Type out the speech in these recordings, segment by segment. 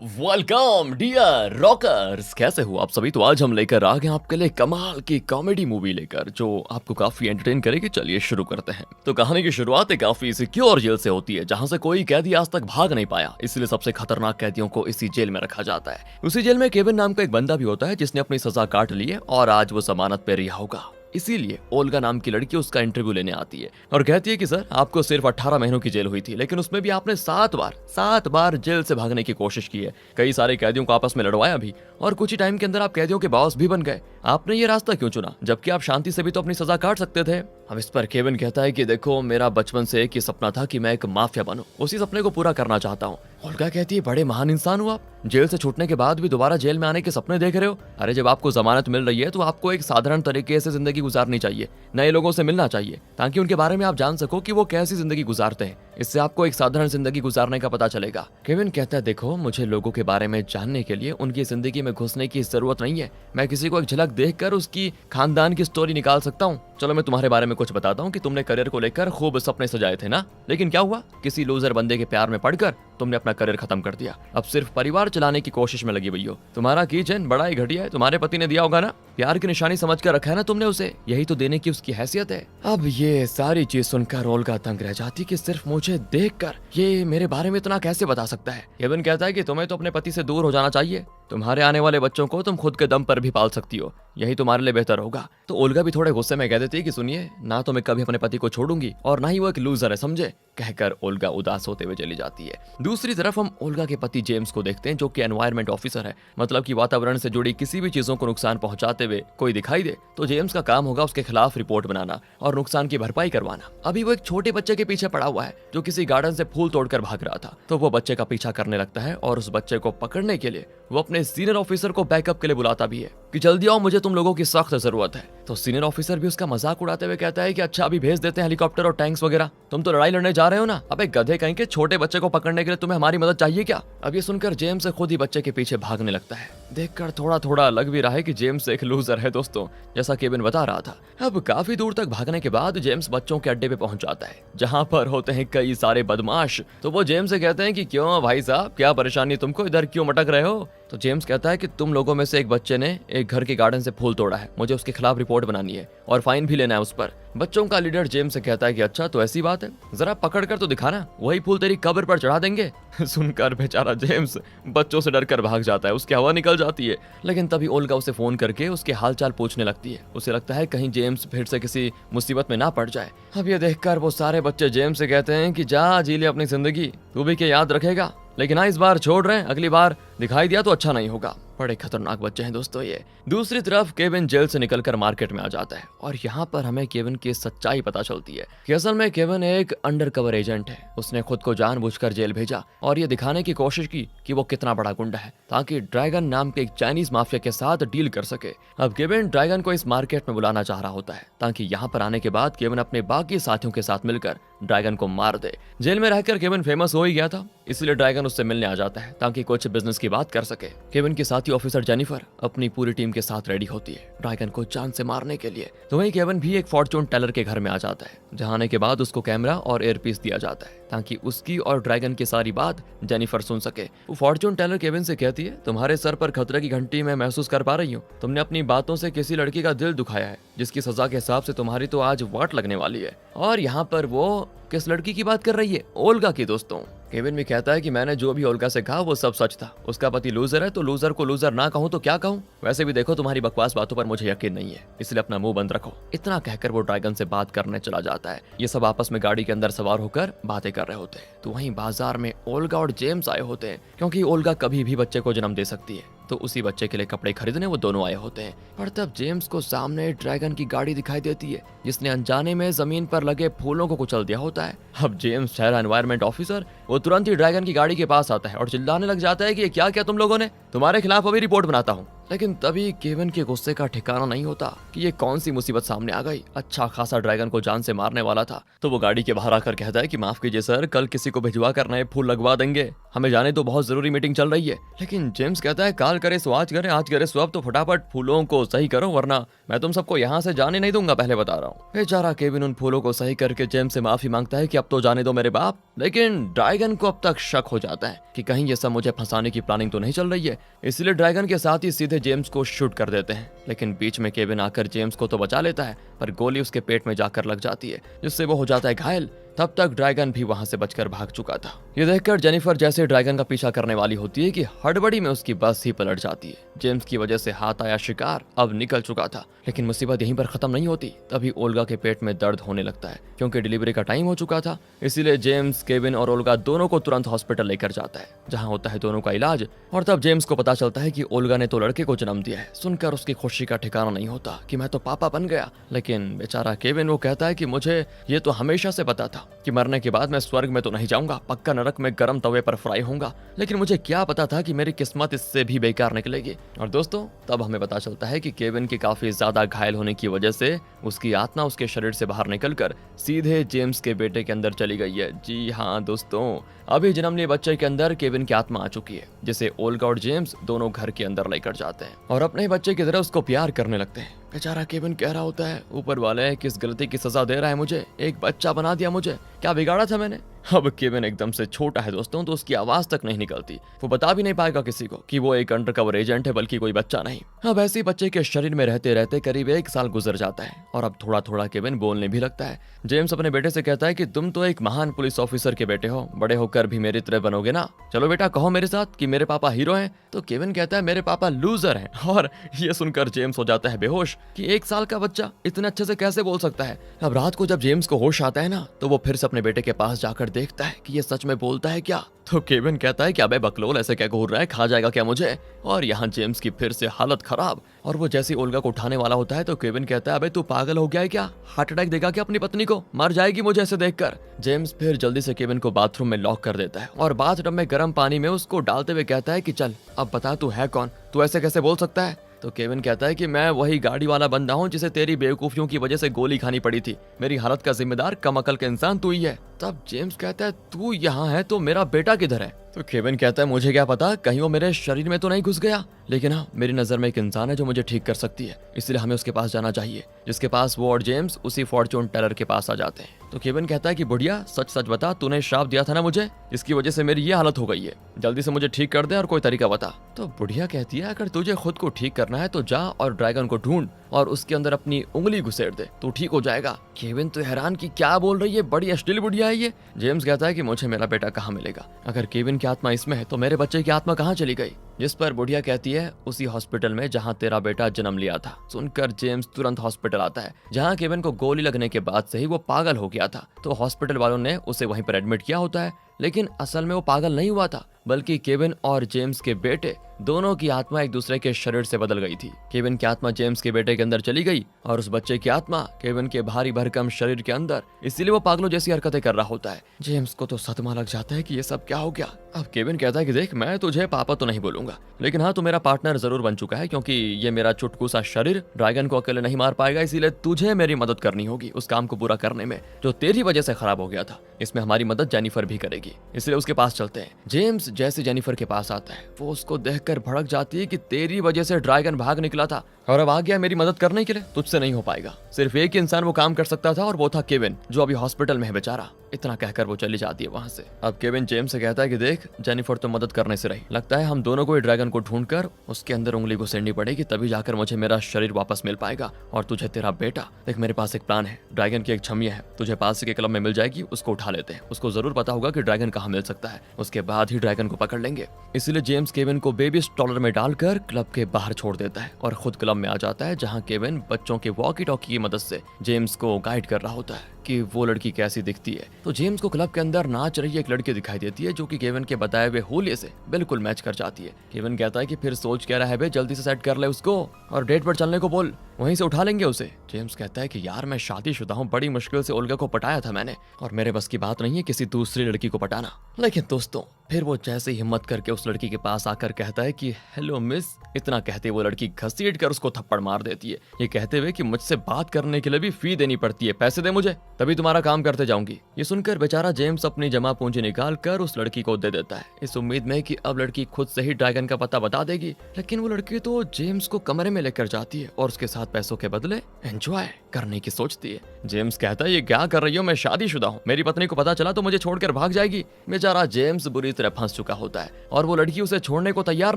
Welcome dear rockers, कैसे हो आप सभी। तो आज हम लेकर आ गए आपके लिए कमाल की कॉमेडी मूवी लेकर जो आपको काफी एंटरटेन करेगी। चलिए शुरू करते हैं। तो कहानी की शुरुआत एक काफी सिक्योर जेल से होती है जहां से कोई कैदी आज तक भाग नहीं पाया, इसलिए सबसे खतरनाक कैदियों को इसी जेल में रखा जाता है। उसी जेल में केविन नाम का एक बंदा भी होता है जिसने अपनी सजा काट ली है और आज वो जमानत पे रिहा होगा। इसीलिए ओल्गा नाम की लड़की उसका इंटरव्यू लेने आती है और कहती है कि सर आपको सिर्फ 18 महीनों की जेल हुई थी, लेकिन उसमें भी आपने 7 बार जेल से भागने की कोशिश की है, कई सारे कैदियों को आपस में लड़वाया भी और कुछ ही टाइम के अंदर आप कैदियों के बॉस भी बन गए। आपने ये रास्ता क्यों चुना जबकि आप शांति से भी तो अपनी सजा काट सकते थे। अब इस पर केविन कहता है कि देखो मेरा बचपन से एक ही सपना था कि मैं एक माफिया बनूं, उसी सपने को पूरा करना चाहता हूँ। ओल्गा कहती है बड़े महान इंसान हो आप, जेल से छूटने के बाद भी दोबारा जेल में आने के सपने देख रहे हो। अरे जब आपको जमानत मिल रही है तो आपको एक साधारण तरीके से जिंदगी गुजारनी चाहिए, नए लोगों से मिलना चाहिए ताकि उनके बारे में आप जान सको कि वो कैसी जिंदगी गुजारते हैं। इससे आपको एक साधारण जिंदगी गुजारने का पता चलेगा। केविन कहता है देखो मुझे लोगों के बारे में जानने के लिए उनकी जिंदगी में घुसने की जरूरत नहीं है, मैं किसी को एक झलक देखकर उसकी खानदान की स्टोरी निकाल सकता हूँ। चलो मैं तुम्हारे बारे में कुछ बताता हूँ कि तुमने करियर को लेकर खूब सपने सजाए थे ना, लेकिन क्या हुआ, किसी लूजर बंदे के प्यार में पड़कर तुमने अपना करियर खत्म कर दिया। अब सिर्फ परिवार चलाने की कोशिश में लगी हुई हो। तुम्हारा किचन बड़ा ही घटिया है, तुम्हारे पति ने दिया होगा ना, प्यार की निशानी समझ कर रखा है ना तुमने उसे, यही तो देने की उसकी हैसियत है। अब ये सारी चीज सुनकर ओल्गा तंग रह जाती कि सिर्फ मुझे देखकर ये मेरे बारे में इतना कैसे बता सकता है। केविन कहता है कि तुम्हें तो अपने पति से दूर हो जाना चाहिए, तुम्हारे आने वाले बच्चों को तुम खुद के दम पर भी पाल सकती हो, यही तुम्हारे लिए बेहतर होगा। तो ओल्गा भी थोड़े गुस्से में कह देती है कि सुनिए ना तो मैं कभी अपने पति को छोड़ूंगी और ना ही वो एक लूजर है, समझे। कहकर ओल्गा उदास होते हुए चली जाती है। दूसरी तरफ हम ओल्गा के पति जेम्स को देखते हैं जो कि एनवायरमेंट ऑफिसर है, मतलब कि वातावरण से जुड़ी किसी भी चीजों को नुकसान पहुंचाते हुए कोई दिखाई दे तो जेम्स का काम होगा उसके खिलाफ रिपोर्ट बनाना और नुकसान की भरपाई करवाना। अभी वो एक छोटे बच्चे के पीछे पड़ा हुआ है जो किसी गार्डन से फूल तोड़कर भाग रहा था, तो वो बच्चे का पीछा करने लगता है और उस बच्चे को पकड़ने के लिए वो अपने सीनियर ऑफिसर को बैकअप के लिए बुलाता भी है कि जल्दी आओ, मुझे तुम लोगों की सख्त जरूरत है। तो सीनियर ऑफिसर भी उसका मजाक उड़ाते हुए कहता है कि अच्छा अभी भेज देते हैं हेलीकॉप्टर और टैंक्स वगैरह, तुम तो लड़ाई लड़ने जा रहे हो ना। अबे गधे कहीं के, छोटे बच्चे को पकड़ने के लिए तुम्हें हमारी मदद चाहिए क्या। अब ये सुनकर जेम्स खुद ही बच्चे के पीछे भागने लगता है। देखकर थोड़ा थोड़ा लग भी रहा है कि जेम्स एक लूजर है दोस्तों, जैसा केविन बता रहा था। अब काफी दूर तक भागने के बाद जेम्स बच्चों के अड्डे पे पहुंच जाता है जहां पर होते हैं कई सारे बदमाश। तो वो जेम्स से कहते हैं कि क्यों भाई साहब, क्या परेशानी तुमको, इधर क्यों मटक रहे हो। तो जेम्स कहता है कि तुम लोगों में से एक बच्चे ने एक घर के गार्डन से फूल तोड़ा है, मुझे उसके खिलाफ रिपोर्ट बनानी है और फाइन भी लेना है उस पर। बच्चों का लीडर जेम्स से कहता है कि अच्छा तो ऐसी बात है, जरा पकड़ कर तो दिखाना, वही फूल तेरी कब्र पर चढ़ा देंगे। सुनकर बेचारा जेम्स बच्चों से डरकर भाग जाता है, उसकी हवा निकल जाती है। लेकिन तभी ओल्गा उसे फोन करके उसके हालचाल पूछने लगती है, उसे लगता है कहीं जेम्स फिर से किसी मुसीबत में ना पड़ जाए। अब ये देखकर वो सारे बच्चे जेम्स से कहते हैं कि जा जी ले अपनी जिंदगी, तू भी क्या याद रखेगा, लेकिन हाँ इस बार छोड़ रहे हैं, अगली बार दिखाई दिया तो अच्छा नहीं होगा। बड़े खतरनाक बच्चे हैं दोस्तों ये। दूसरी तरफ केविन जेल से निकलकर मार्केट में आ जाता है और यहाँ पर हमें केविन की सच्चाई पता चलती है कि असल में केविन एक अंडरकवर एजेंट है। उसने खुद को जानबूझकर जेल भेजा और ये दिखाने की कोशिश की कि वो कितना बड़ा गुंडा है ताकि ड्रैगन नाम के एक चाइनीज माफिया के साथ डील कर सके। अब केविन ड्रैगन को इस मार्केट में बुलाना चाह रहा होता है ताकि यहाँ पर आने के बाद केविन अपने बाकी साथियों के साथ मिलकर ड्रैगन को मार दे। जेल में रहकर केविन फेमस हो ही गया था, इसलिए ड्रैगन उससे मिलने आ जाता है ताकि कुछ बिजनेस की बात कर सके। केविन की साथी ऑफिसर जेनिफर अपनी पूरी टीम के साथ रेडी होती है ड्रैगन को जान से मारने के लिए। तो वहीं केविन भी एक फॉर्चून टेलर के घर में आ जाता है जहां आने के बाद उसको कैमरा और एयरपीस दिया जाता है ताकि उसकी और ड्रैगन की सारी बात जेनिफर सुन सके। वो फॉर्चून टेलर केविन से कहती है तुम्हारे सर पर खतरे की घंटी मैं महसूस कर पा रही हूँ, तुमने अपनी बातों से किसी लड़की का दिल दुखाया है जिसकी सजा के हिसाब से तुम्हारी तो आज वाट लगने वाली है। और यहाँ पर वो किस लड़की की बात कर रही है, ओल्गा की दोस्तों। केविन भी कहता है कि मैंने जो भी ओल्गा से कहा वो सब सच था, उसका पति लूजर है तो लूजर को लूजर ना कहूं तो क्या कहूं, वैसे भी देखो तुम्हारी बकवास बातों पर मुझे यकीन नहीं है, इसलिए अपना मुंह बंद रखो। इतना कहकर वो ड्रैगन से बात करने चला जाता है। ये सब आपस में गाड़ी के अंदर सवार होकर बातें कर रहे होते हैं। तो वहीं बाजार में ओल्गा और जेम्स आए होते हैं क्योंकि ओल्गा कभी भी बच्चे को जन्म दे सकती है, तो उसी बच्चे के लिए कपड़े खरीदने वो दोनों आए होते हैं। पर तब जेम्स को सामने ड्रैगन की गाड़ी दिखाई देती है जिसने अनजाने में जमीन पर लगे फूलों को कुचल दिया होता है। अब जेम्स शहर एनवायरमेंट ऑफिसर वो तुरंत ही ड्रैगन की गाड़ी के पास आता है और चिल्लाने लग जाता है कि ये क्या किया तुम लोगों ने, तुम्हारे खिलाफ अभी रिपोर्ट बनाता हूँ। लेकिन तभी केविन के गुस्से का ठिकाना नहीं होता कि ये कौन सी मुसीबत सामने आ गई। अच्छा खासा ड्रैगन को जान से मारने वाला था। तो वो गाड़ी के बाहर आकर कहता है कि माफ कीजिए सर, कल किसी को भिजवा कर नए फूल लगवा देंगे, हमें जाने तो बहुत जरूरी मीटिंग चल रही है। लेकिन जेम्स कहता है काल करे सो आज करे, आज करे सो अब, तो फटाफट फूलों को सही करो वरना मैं तुम सबको यहाँ से जाने नहीं दूंगा, पहले बता रहा हूँ। बेचारा केविन उन फूलों को सही करके जेम्स से माफी मांगता है कि अब तो जाने दो मेरे बाप। लेकिन ड्रैगन को अब तक शक हो जाता है कि कहीं ये सब मुझे फंसाने की प्लानिंग तो नहीं चल रही है, इसलिए ड्रैगन के साथ ही सीधे जेम्स को शूट कर देते हैं। लेकिन बीच में केविन आकर जेम्स को तो बचा लेता है, पर गोली उसके पेट में जाकर लग जाती है, जिससे वो हो जाता है घायल। तब तक ड्रैगन भी वहां से बचकर भाग चुका था। ये देखकर जेनिफर जैसे ड्रैगन का पीछा करने वाली होती है कि हड़बड़ी में उसकी बस ही पलट जाती है। जेम्स की वजह से हाथ आया शिकार अब निकल चुका था। लेकिन मुसीबत यहीं पर खत्म नहीं होती। तभी ओल्गा के पेट में दर्द होने लगता है, क्योंकि डिलीवरी का टाइम हो चुका था। इसीलिए जेम्स, केविन और ओल्गा दोनों को तुरंत हॉस्पिटल लेकर जाता है, जहाँ होता है दोनों का इलाज। और तब जेम्स को पता चलता है कि ओल्गा ने तो लड़के को जन्म दिया है। सुनकर उसकी खुशी का ठिकाना नहीं होता कि मैं तो पापा बन गया। लेकिन बेचारा केविन वो कहता है कि मुझे ये तो हमेशा से पता था कि मरने के बाद मैं स्वर्ग में तो नहीं जाऊंगा, पक्का नरक में गर्म तवे पर फ्राई होऊंगा। लेकिन मुझे क्या पता था कि मेरी किस्मत इससे भी बेकार निकलेगी। और दोस्तों तब हमें पता चलता है कि केविन के काफी ज्यादा घायल होने की वजह से उसकी आत्मा उसके शरीर से बाहर निकलकर सीधे जेम्स के बेटे के अंदर चली गई है। जी हाँ दोस्तों, अभी जन्म लिए बच्चे के अंदर केविन की आत्मा आ चुकी है, जिसे ओल्गा और जेम्स दोनों घर के अंदर लेकर जाते हैं और अपने बच्चे की तरह उसको प्यार करने लगते हैं। बेचारा केविन कह रहा होता है ऊपर वाले किस गलती की सजा दे रहा है मुझे, एक बच्चा बना दिया मुझे, क्या बिगाड़ा था मैंने। अब केविन एकदम से छोटा है दोस्तों, तो उसकी आवाज तक नहीं निकलती। वो बता भी नहीं पाएगा किसी को कि वो एक अंडरकवर एजेंट है, बल्कि कोई बच्चा नहीं। अब ऐसे बच्चे के शरीर में रहते रहते करीब 1 साल गुजर जाता है और अब थोड़ा थोड़ा केविन बोलने भी लगता है। जेम्स अपने बेटे से कहता है कि तुम तो एक महान पुलिस ऑफिसर के बेटे हो, बड़े होकर भी मेरी तरह बनोगे ना, चलो बेटा कहो मेरे साथ कि मेरे पापा हीरो हैं। तो केविन कहता है मेरे पापा लूजर हैं। और ये सुनकर जेम्स हो जाता है बेहोश कि 1 साल का बच्चा इतने अच्छे से कैसे बोल सकता है। अब रात को जब जेम्स को होश आता है ना, तो वो फिर से अपने बेटे के पास जाकर देखता है कि ये सच में बोलता है क्या। तो केविन कहता है कि अबे बकलोल ऐसे क्या घूर रहा है, खा जाएगा क्या मुझे। और यहाँ जेम्स की फिर से हालत खराब। और वो जैसे ओल्गा को उठाने वाला होता है तो केविन कहता है अबे तू पागल हो गया है क्या, हार्ट अटैक देगा क्या अपनी पत्नी को, मर जाएगी मुझे ऐसे देखकर। जेम्स फिर जल्दी से केविन को बाथरूम में लॉक कर देता है और बाथटब में गर्म पानी में उसको डालते हुए कहता है कि चल अब बता तू है कौन, तू ऐसे कैसे बोल सकता है। तो केविन कहता है कि मैं वही गाड़ी वाला बंदा हूँ जिसे तेरी बेवकूफियों की वजह से गोली खानी पड़ी थी, मेरी हालत का जिम्मेदार कम अकल का इंसान तू ही है। तब जेम्स कहता है तू यहाँ है तो मेरा बेटा किधर है। तो केविन कहता है मुझे क्या पता, कहीं वो मेरे शरीर में तो नहीं घुस गया, लेकिन हाँ मेरी नजर में एक इंसान है जो मुझे ठीक कर सकती है, इसलिए हमें उसके पास जाना चाहिए। जिसके पास वो और जेम्स उसी फॉर्च्यून टेलर के पास आ जाते हैं। तो केविन कहता है कि बुढ़िया सच सच बता, तूने श्राप दिया था ना मुझे, इसकी वजह से मेरी ये हालत हो गई है, जल्दी से मुझे ठीक कर दे और कोई तरीका बता। तो बुढ़िया कहती है अगर तुझे खुद को ठीक करना है तो जा और ड्रैगन को ढूंढ और उसके अंदर अपनी उंगली घुसेड़ दे, तो ठीक हो जाएगा। केविन तो हैरान कि क्या बोल रही है, बड़ी अश्लील बुढ़िया है ये। जेम्स कहता है कि मुझे मेरा बेटा कहाँ मिलेगा, अगर केविन की आत्मा इसमें है तो मेरे बच्चे की आत्मा कहाँ चली गई। जिस पर बुढ़िया कहती है उसी हॉस्पिटल में जहाँ तेरा बेटा जन्म लिया था। सुनकर जेम्स तुरंत हॉस्पिटल आता है, जहाँ केविन को गोली लगने के बाद से ही वो पागल हो गया था। तो हॉस्पिटल वालों ने उसे वहीं पर एडमिट किया होता है, लेकिन असल में वो पागल नहीं हुआ था, बल्कि केविन और जेम्स के बेटे दोनों की आत्मा एक दूसरे के शरीर से बदल गई थी। केविन की आत्मा जेम्स के बेटे के अंदर चली गई और उस बच्चे की आत्मा केविन के भारी भरकम शरीर के अंदर, इसीलिए वो पागलों जैसी हरकतें कर रहा होता है। जेम्स को तो सदमा लग जाता है कि ये सब क्या हो गया। अब केविन कहता है कि देख मैं तुझे पापा तो नहीं बोलूंगा, लेकिन हाँ तू मेरा पार्टनर जरूर बन चुका है, क्योंकि ये मेरा चुटकू सा शरीर ड्रैगन को अकेले नहीं मार पाएगा, इसीलिए तुझे मेरी मदद करनी होगी उस काम को पूरा करने में जो तेरी वजह से खराब हो गया था। इसमें हमारी मदद जेनिफर भी करेगी, इसलिए उसके पास चलते हैं। जेम्स जैसे जेनिफर के पास आता है वो उसको देखकर भड़क जाती है कि तेरी वजह से ड्रैगन भाग निकला था और अब आ गया मेरी मदद करने के लिए, तुझसे नहीं हो पाएगा। सिर्फ एक इंसान वो काम कर सकता था और वो था केविन, जो अभी हॉस्पिटल में है बेचारा। इतना कहकर वो चली जाती है वहां से। अब केविन जेम्स से कहता है कि देख जेनिफर तो मदद करने से रही, लगता है हम दोनों को ड्रैगन को ढूंढकर उसके अंदर उंगली घुसेड़नी पड़ेगी, तभी जाकर मुझे मेरा शरीर वापस मिल पाएगा और तुझे तेरा बेटा। देख मेरे पास एक प्लान है, ड्रैगन की एक छमिया है, तुझे पास के क्लब में मिल जाएगी, उसको उठा लेते हैं। उसको जरूर पता होगा कि ड्रैगन कहाँ मिल सकता है, उसके बाद ही ड्रैगन को पकड़ लेंगे। इसलिए जेम्स केविन को बेबी स्टॉलर में डालकर क्लब के बाहर छोड़ देता है और खुद क्लब में आ जाता है, जहाँ केविन बच्चों के वॉकी टॉकी की मदद से जेम्स को गाइड कर रहा होता है। कि वो लड़की कैसी दिखती है। तो जेम्स को क्लब के अंदर नाच रही एक लड़की दिखाई देती है जो कि केविन के बताए हुए होलिये से बिल्कुल मैच कर जाती है। केविन कहता है कि फिर सोच क्या रहा है बे, जल्दी से सेट कर ले उसको और डेट पर चलने को बोल, वहीं से उठा लेंगे उसे। जेम्स कहता है कि यार मैं शादीशुदा हूँ, बड़ी मुश्किल से ओल्गा को पटाया था मैंने और मेरे बस की बात नहीं है किसी दूसरी लड़की को पटाना। लेकिन दोस्तों फिर वो जैसे ही हिम्मत करके उस लड़की के पास आकर कहता है कि हेलो मिस, इतना कहते वो लड़की घसीट कर उसको थप्पड़ मार देती है, ये कहते हुए कि मुझसे बात करने के लिए भी फी देनी पड़ती है, पैसे दे मुझे तभी तुम्हारा काम करते जाऊंगी। ये सुनकर बेचारा जेम्स अपनी जमा पूंजी निकाल कर उस लड़की को दे देता है, इस उम्मीद में कि अब लड़की खुद से ही ड्रैगन का पता बता देगी। लेकिन वो लड़की तो जेम्स को कमरे में लेकर जाती है और उसके साथ पैसों के बदले एंजॉय करने की सोचती है। जेम्स कहता है ये क्या कर रही हो, मैं शादीशुदा हूँ, मेरी पत्नी को पता चला तो मुझे छोड़कर भाग जाएगी। बेचारा जेम्स बुरी तरह फंस चुका होता है और वो लड़की उसे छोड़ने को तैयार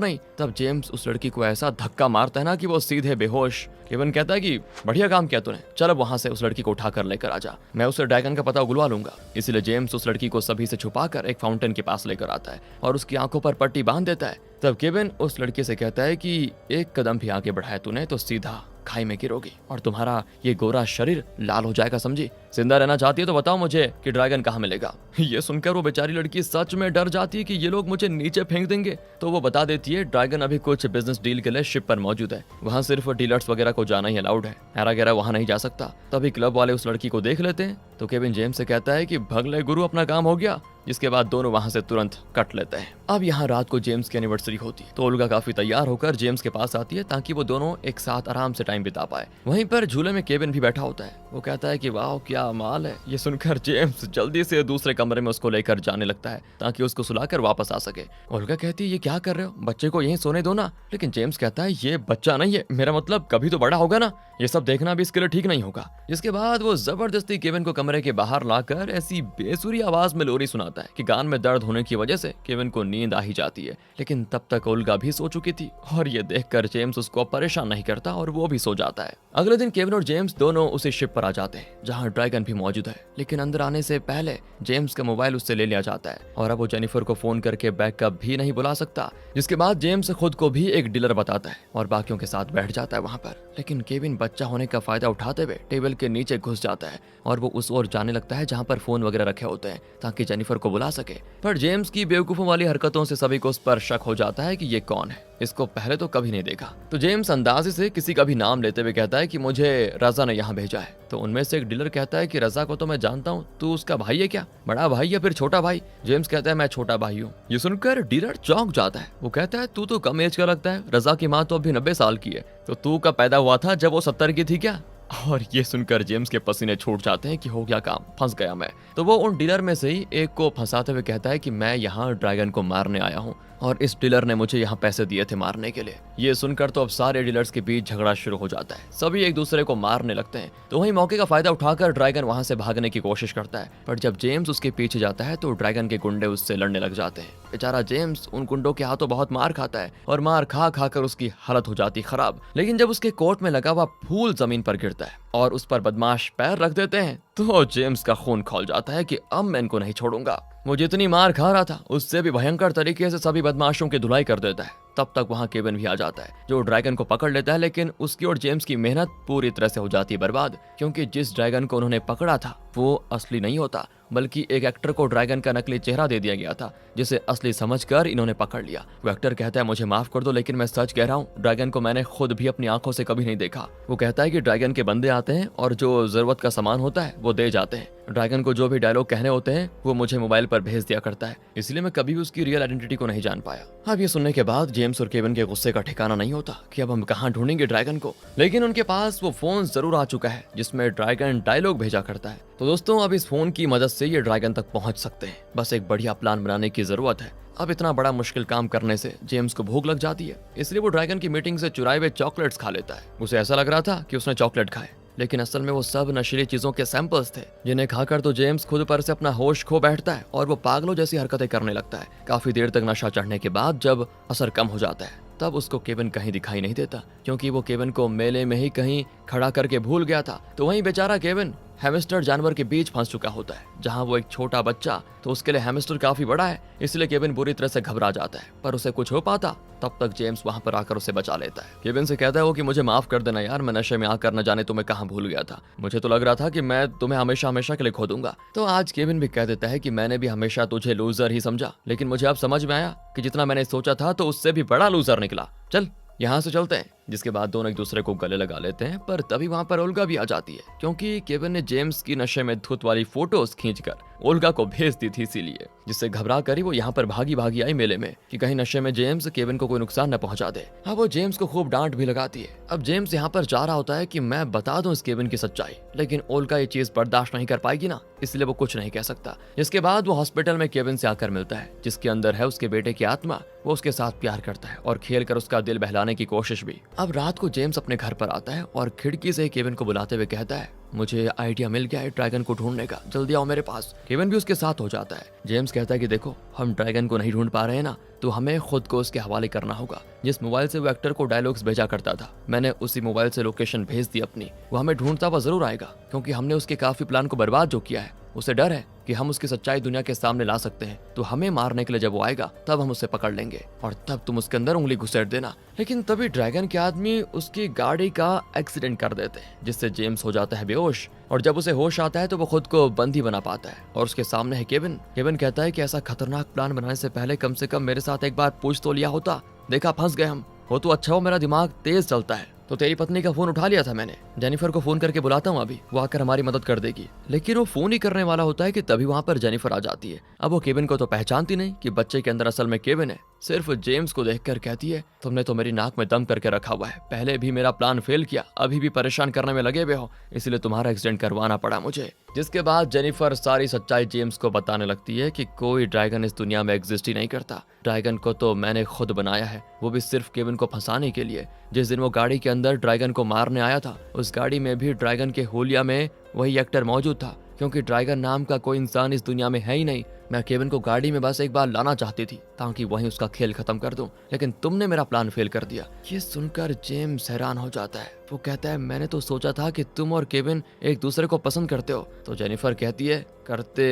नहीं। तब जेम्स उस लड़की को ऐसा धक्का मारता है ना कि वो सीधे बेहोश। केविन कहता है कि बढ़िया काम किया तूने, चल अब वहां से उस लड़की को उठाकर लेकर आ जा, मैं उसे ड्रैगन का पता उगलवा लूंगा। इसलिए जेम्स उस लड़की को सभी से छुपाकर एक फाउंटेन के पास लेकर आता है और उसकी आंखों पर पट्टी बांध देता है। तब केविन उस लड़की से कहता है कि एक कदम भी आगे बढ़ाया तूने तो सीधा खाई में गिरोगी और तुम्हारा ये गोरा शरीर लाल हो जाएगा, समझी। जिंदा रहना चाहती है तो बताओ मुझे कि ड्रैगन कहाँ मिलेगा। ये सुनकर वो बेचारी लड़की सच में डर जाती है कि ये लोग मुझे नीचे फेंक देंगे। तो वो बता देती है ड्रैगन अभी कुछ बिजनेस डील के लिए शिप पर मौजूद है, वहाँ सिर्फ डीलर्स वगैरह को जाना ही अलाउड है, हैरा गैरा वहाँ नहीं जा सकता। तभी क्लब वाले उस लड़की को देख लेते हैं तो केविन जेम्स से कहता है कि भगले गुरु अपना काम हो गया, जिसके बाद दोनों वहां से तुरंत कट लेते हैं। अब यहाँ रात को जेम्स की एनिवर्सरी होती है तो ओल्गा काफी तैयार होकर जेम्स के पास आती है ताकि वो दोनों एक साथ आराम से टाइम बिता पाए। वहीं पर झूले में केविन भी बैठा होता है, वो कहता है कि वाह क्या माल है। ये सुनकर जेम्स जल्दी से दूसरे कमरे में उसको लेकर जाने लगता है ताकि उसको सुलाकर वापस आ सके। ओल्गा कहती है ये क्या कर रहे हो, बच्चे को यहीं सोने दो ना। लेकिन जेम्स कहता है ये बच्चा नहीं है, मेरा मतलब कभी तो बड़ा होगा ना, ये सब देखना भी इसके लिए ठीक नहीं होगा। जिसके बाद वो जबरदस्ती केविन को कमरे के बाहर लाकर ऐसी बेसुरी आवाज में लोरी सुनाता है कि कान में दर्द होने की वजह से केविन को नींद आ ही जाती है। लेकिन तब तक ओल्गा भी सो चुकी थी और ये देखकर जेम्स उसको परेशान नहीं करता और वो भी सो जाता है। अगले दिन केविन और जेम्स दोनों उसी शिप पर आ जाते हैं जहां ड्रैगन भी मौजूद है। लेकिन अंदर आने से पहले जेम्स का मोबाइल उससे ले लिया जाता है और अब वो जेनिफर को फोन करके बैकअप भी नहीं बुला सकता। जिसके बाद जेम्स खुद को भी एक डीलर बताता है और बाकियों के साथ बैठ जाता है वहां पर। लेकिन केविन बच्चा होने का फायदा उठाते हुए टेबल के नीचे घुस जाता है और वो उस ओर जाने लगता है जहां पर फोन वगैरह रखे होते हैं ताकि जेनिफर को बुला सके। पर जेम्स की बेवकूफों वाली हरकतों से सभी को उस पर शक हो जाता है कि ये कौन है, इसको पहले तो कभी नहीं देखा। तो जेम्स अंदाजे से किसी का भी नाम लेते हुए कहता है कि मुझे रजा ने यहाँ भेजा है। तो उनमें से एक डीलर कहता है कि रजा को तो मैं जानता हूँ, तू उसका भाई है क्या, बड़ा भाई या फिर छोटा भाई। जेम्स कहता है मैं छोटा भाई हूँ। ये सुनकर डीलर चौंक जाता है, वो कहता है तू तो कम एज का लगता है, रजा की माँ तो अभी 90 साल की है, तो तू कब पैदा हुआ था जब वो 70 की थी क्या। और ये सुनकर जेम्स के पसीने छूट जाते हैं कि हो गया काम, फंस गया मैं। तो वो उन डीलर में से ही एक को फंसाते हुए कहता है कि मैं यहाँ ड्रैगन को मारने आया हूँ और इस डीलर ने मुझे यहाँ पैसे दिए थे मारने के लिए। ये सुनकर तो अब सारे डीलर्स के बीच झगड़ा शुरू हो जाता है, सभी एक दूसरे को मारने लगते हैं। तो वहीं मौके का फायदा उठाकर ड्रैगन वहां से भागने की कोशिश करता है, पर जब जेम्स उसके पीछे जाता है तो ड्रैगन के गुंडे उससे लड़ने लग जाते हैं। बेचारा जेम्स उन गुंडों के हाथों बहुत मार खाता है और मार खा खा कर उसकी हालत हो जाती खराब। लेकिन जब उसके कोट में लगा हुआ फूल जमीन पर गिरता है और उस पर बदमाश पैर रख देते हैं तो जेम्स का खून खौल जाता है कि अब मैं इनको नहीं छोड़ूंगा। वो जितनी मार खा रहा था उससे भी भयंकर तरीके से सभी बदमाशों की धुलाई कर देता है। तब तक वहां केविन भी आ जाता है जो ड्रैगन को पकड़ लेता है। लेकिन उसकी और जेम्स की मेहनत पूरी तरह से हो जाती है बर्बाद, क्योंकि जिस ड्रैगन को उन्होंने पकड़ा था वो असली नहीं होता, बल्कि एक एक्टर को ड्रैगन का नकली चेहरा दे दिया गया था जिसे असली समझकर इन्होंने पकड़ लिया। वो एक्टर कहता है मुझे माफ कर दो, लेकिन मैं सच कह रहा हूँ, ड्रैगन को मैंने खुद भी अपनी आंखों से कभी नहीं देखा। वो कहता है कि ड्रैगन के बंदे आते हैं और जो जरूरत का सामान होता है वो दे जाते हैं। ड्रैगन को जो भी डायलॉग कहने होते हैं वो मुझे मोबाइल पर भेज दिया करता है, इसलिए मैं कभी भी उसकी रियल आइडेंटिटी को नहीं जान पाया। अब ये सुनने के बाद जेम्स और केविन के गुस्से का ठिकाना नहीं होता कि अब हम कहाँ ढूंढेंगे ड्रैगन को। लेकिन उनके पास वो फोन जरूर आ चुका है जिसमें ड्रैगन डायलॉग भेजा करता है। तो दोस्तों अब इस फोन की मदद से ये ड्रैगन तक पहुंच सकते हैं, बस एक बढ़िया प्लान बनाने की जरूरत है। अब इतना बड़ा मुश्किल काम करने से जेम्स को भूख लग जाती है, इसलिए वो ड्रैगन की मीटिंग से चुराए हुए चॉकलेट्स खा लेता है। उसे ऐसा लग रहा था कि उसने चॉकलेट खाए, लेकिन असल में वो सब नशीली चीजों के सैंपल्स थे, जिन्हें खाकर तो जेम्स खुद पर से अपना होश खो बैठता है और वो पागलों जैसी हरकतें करने लगता है। काफी देर तक नशा चढ़ने के बाद जब असर कम हो जाता है तब उसको केविन कहीं दिखाई नहीं देता, क्योंकि वो केविन को मेले में ही कहीं खड़ा करके भूल गया था। तो वहीं बेचारा केविन हैमस्टर जानवर के बीच फंस चुका होता है, जहां वो एक छोटा बच्चा, तो उसके लिए हैमस्टर काफी बड़ा है, इसलिए केविन बुरी तरह से घबरा जाता है। पर उसे कुछ हो पाता तब तक जेम्स वहां पर आकर उसे बचा लेता है। केविन से कहता है वो कि मुझे माफ कर देना यार, मैं नशे में आकर न जाने तुम्हें कहां भूल गया था। मुझे तो लग रहा था कि मैं तुम्हें हमेशा हमेशा के लिए खो दूंगा। तो आज केविन भी कह देता है कि मैंने भी हमेशा तुझे लूजर ही समझा, लेकिन मुझे अब समझ में आया कि जितना मैंने सोचा था तो उससे भी बड़ा लूजर निकला। चल यहाँ से चलते हैं। जिसके बाद दोनों एक दूसरे को गले लगा लेते हैं। पर तभी वहां पर ओल्गा भी आ जाती है, क्योंकि केविन ने जेम्स की नशे में धुत वाली फोटोज खींचकर ओल्गा को भेज दी थी, इसीलिए जिससे घबरा कर ही वो यहाँ पर भागी भागी आई मेले में कि कहीं नशे में जेम्स केविन को कोई नुकसान न पहुंचा दे। अब वो जेम्स को खूब डांट भी लगाती है। अब जेम्स यहाँ पर चाह रहा होता है कि मैं बता दूं इस केविन की सच्चाई, लेकिन ओल्गा ये चीज बर्दाश्त नहीं कर पाएगी ना, इसलिए वो कुछ नहीं कह सकता। इसके बाद वो हॉस्पिटल में केविन से आकर मिलता है, जिसके अंदर है उसके बेटे की आत्मा। वो उसके साथ प्यार करता है और खेल कर उसका दिल बहलाने की कोशिश भी। अब रात को जेम्स अपने घर पर आता है और खिड़की से केविन को बुलाते हुए कहता है मुझे आइडिया मिल गया है ड्रैगन को ढूंढने का, जल्दी आओ मेरे पास। केविन भी उसके साथ हो जाता है। जेम्स कहता है कि देखो हम ड्रैगन को नहीं ढूंढ पा रहे हैं ना, तो हमें खुद को उसके हवाले करना होगा। जिस मोबाइल से वो एक्टर को डायलॉग्स भेजा करता था, मैंने उसी मोबाइल से लोकेशन भेज दी अपनी। वो हमें ढूंढता हुआ जरूर आएगा, क्योंकि हमने उसके काफी प्लान को बर्बाद जो किया है। उसे डर है कि हम उसकी सच्चाई दुनिया के सामने ला सकते हैं, तो हमें मारने के लिए जब वो आएगा तब हम उसे पकड़ लेंगे और तब तुम उसके अंदर उंगली घुसेड़ देना। लेकिन तभी ड्रैगन के आदमी उसकी गाड़ी का एक्सीडेंट कर देते हैं, जिससे जेम्स हो जाता है बेहोश। और जब उसे होश आता है तो वो खुद को बंदी बना पाता है और उसके सामने है केविन। केविन कहता है कि ऐसा खतरनाक प्लान बनाने से पहले कम से कम मेरे साथ एक बार पूछ तो लिया होता, देखा फंस गए हम। हो तो अच्छा हो मेरा दिमाग तेज चलता है, तो तेरी पत्नी का फोन उठा लिया था मैंने। जेनिफर को फोन करके बुलाता हूँ अभी, वो आकर हमारी मदद कर देगी। लेकिन वो फोन ही करने वाला होता है कि तभी वहां पर जेनिफर आ जाती है। अब वो केविन को तो पहचानती नहीं कि बच्चे के अंदर असल में केविन है, सिर्फ जेम्स को देखकर कहती है तुमने तो मेरी नाक में दम करके रखा हुआ है, पहले भी मेरा प्लान फेल किया, अभी भी परेशान करने में लगे हुए हो, इसलिए तुम्हारा एक्सीडेंट करवाना पड़ा मुझे। जिसके बाद जेनिफर सारी सच्चाई जेम्स को बताने लगती है कि कोई ड्रैगन इस दुनिया में एग्जिस्ट ही नहीं करता। ड्रैगन को तो मैंने खुद बनाया है, वो भी सिर्फ केविन को फंसाने के लिए। जिस दिन वो गाड़ी के अंदर ड्रैगन को मारने आया था, उस गाड़ी में भी ड्रैगन के होलिया में वही एक्टर मौजूद था, क्योंकि ड्रैगन नाम का कोई इंसान इस दुनिया में है ही नहीं। मैं केविन को गाड़ी में बस एक बार लाना चाहती थी ताकि वहीं उसका खेल खत्म कर दूं, लेकिन तुमने मेरा प्लान फेल कर दिया। ये सुनकर जेम्स हैरान हो जाता है। वो कहता है मैंने तो सोचा था कि तुम और केविन एक दूसरे को पसंद करते हो। तो जेनिफर कहती है करते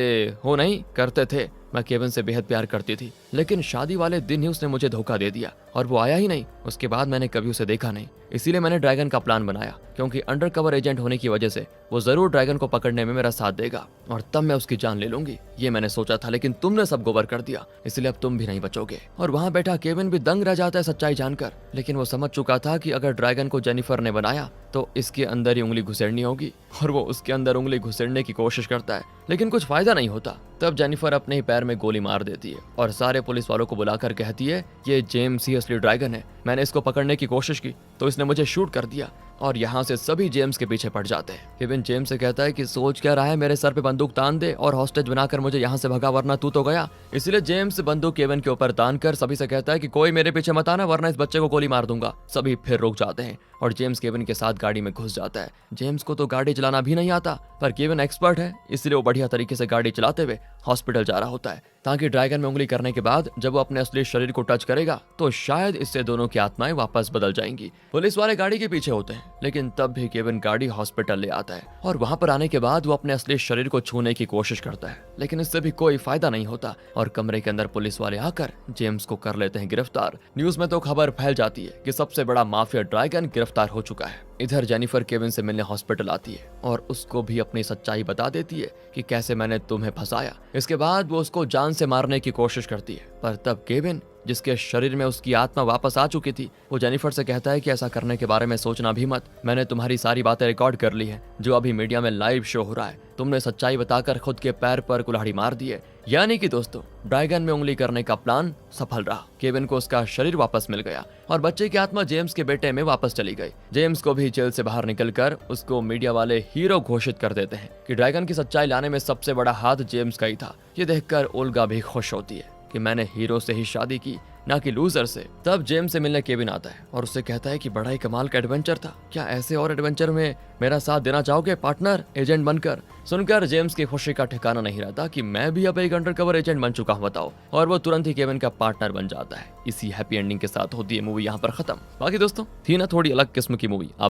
हो नहीं, करते थे। मैं केविन से बेहद प्यार करती थी, लेकिन शादी वाले दिन ही उसने मुझे धोखा दे दिया और वो आया ही नहीं। उसके बाद मैंने कभी उसे देखा नहीं, इसीलिए मैंने ड्रैगन का प्लान बनाया, क्योंकि अंडरकवर एजेंट होने की वजह से वो जरूर ड्रैगन को पकड़ने में मेरा साथ देगा और तब मैं उसकी जान ले लूंगी। ये मैंने सोचा था, लेकिन तुमने सब गोबर कर दिया, इसलिए अब तुम भी नहीं बचोगे। और वहां बैठा केविन भी दंग रह जाता है सच्चाई जानकर, लेकिन वो समझ चुका था कि अगर ड्रैगन को जेनिफर ने बनाया तो इसके अंदर ही उंगली घुसेड़नी होगी, और वो उसके अंदर उंगली घुसेड़ने की कोशिश करता है, लेकिन कुछ फायदा नहीं होता। तब जेनिफर अपने ही पैर में गोली मार देती है और सारे पुलिस वालों को बुलाकर कहती है ये जेम्स ही असली ड्रैगन है, मैंने इसको पकड़ने की कोशिश की तो इसने मुझे शूट कर दिया। और यहाँ से सभी जेम्स के पीछे पड़ जाते हैं। केविन जेम्स से कहता है कि सोच क्या रहा है, मेरे सर पे बंदूक तान दे और हॉस्टेज बनाकर मुझे यहाँ से भगा, वरना तू तो गया। इसलिए जेम्स बंदूक केविन के ऊपर तान कर सभी से कहता है कि कोई मेरे पीछे मत आना, वरना इस बच्चे को गोली मार दूंगा। सभी फिर रुक जाते हैं और जेम्स केविन के साथ गाड़ी में घुस जाता है। जेम्स को तो गाड़ी चलाना भी नहीं आता, पर केविन एक्सपर्ट है, इसलिए वो बढ़िया तरीके से गाड़ी चलाते हुए हॉस्पिटल जा रहा होता है, ताकि ड्रैगन में उंगली करने के बाद जब वो अपने असली शरीर को टच करेगा तो शायद इससे दोनों की आत्माएं वापस बदल जाएंगी। पुलिस वाले गाड़ी के पीछे होते हैं, लेकिन तब भी केविन गाड़ी हॉस्पिटल ले आता है और वहां पर आने के बाद वो अपने असली शरीर को छूने की कोशिश करता है, लेकिन इससे भी कोई फायदा नहीं होता और कमरे के अंदर पुलिस वाले आकर जेम्स को कर लेते हैं गिरफ्तार। न्यूज में तो खबर फैल जाती है कि सबसे बड़ा माफिया ड्रैगन गिरफ्तार हो चुका है। इधर जेनिफर केविन से मिलने हॉस्पिटल आती है और उसको भी अपनी सच्चाई बता देती है कि कैसे मैंने तुम्हें फंसाया। इसके बाद वो उसको जान से मारने की कोशिश करती है, पर तब केविन, जिसके शरीर में उसकी आत्मा वापस आ चुकी थी, वो जेनिफर से कहता है कि ऐसा करने के बारे में सोचना भी मत, मैंने तुम्हारी सारी बातें रिकॉर्ड कर ली है जो अभी मीडिया में लाइव शो हो रहा है। तुमने सच्चाई बताकर खुद के पैर पर कुल्हाड़ी मार दी है। यानी कि दोस्तों, ड्रैगन में उंगली करने का प्लान सफल रहा। केविन को उसका शरीर वापस मिल गया और बच्चे की आत्मा जेम्स के बेटे में वापस चली गई। जेम्स को भी जेल से बाहर निकलकर उसको मीडिया वाले हीरो घोषित कर देते हैं कि ड्रैगन की सच्चाई लाने में सबसे बड़ा हाथ जेम्स का ही था। ये देखकर ओल्गा भी खुश होती है कि मैंने हीरो से ही शादी की, ना कि लूजर से। तब जेम्स से मिलने केविन आता है और उससे कहता है कि बड़ा ही कमाल का एडवेंचर था, क्या ऐसे और एडवेंचर में मेरा साथ देना चाहोगे पार्टनर, एजेंट बनकर। सुनकर जेम्स की खुशी का ठिकाना नहीं रहता कि मैं भी अब एक अंडरकवर एजेंट बन चुका हूं बताओ, और वो तुरंत ही केविन का पार्टनर बन जाता है। इसी हैप्पी एंडिंग के साथ होती है मूवी यहाँ पर खत्म। बाकी दोस्तों, थी ना थोड़ी अलग किस्म की मूवी।